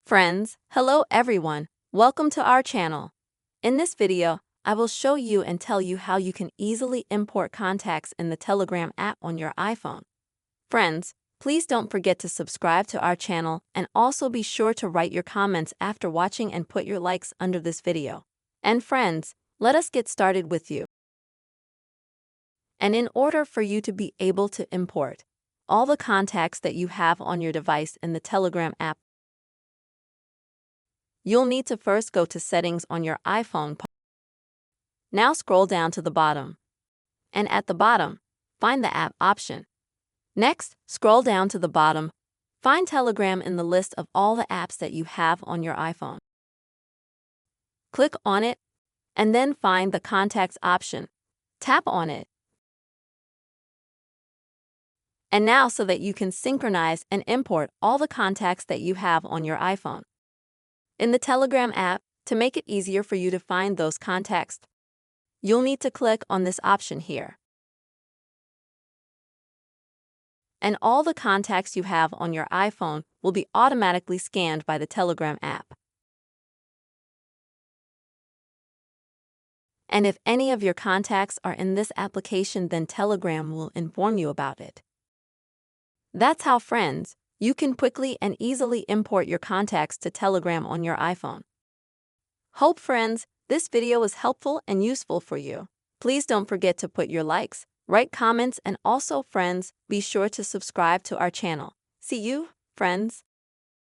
Friends, hello everyone. Welcome to our channel. In this video, I will show you and tell you how you can easily import contacts in the Telegram app on your iPhone. Friends, please don't forget to subscribe to our channel and also be sure to write your comments after watching and put your likes under this video. And friends, let us get started with you. And in order for you to be able to import all the contacts that you have on your device in the Telegram app, you'll need to first go to Settings on your iPhone. Now scroll down to the bottom. And at the bottom, find the App option. Next, scroll down to the bottom. Find Telegram in the list of all the apps that you have on your iPhone. Click on it, and then find the Contacts option. Tap on it. And now so that you can synchronize and import all the contacts that you have on your iPhone. In the Telegram app, to make it easier for you to find those contacts, you'll need to click on this option here. And all the contacts you have on your iPhone will be automatically scanned by the Telegram app. And if any of your contacts are in this application, then Telegram will inform you about it. That's how, friends, you can quickly and easily import your contacts to Telegram on your iPhone. Hope, friends, this video was helpful and useful for you. Please don't forget to put your likes, write comments, and also, friends, be sure to subscribe to our channel. See you, friends.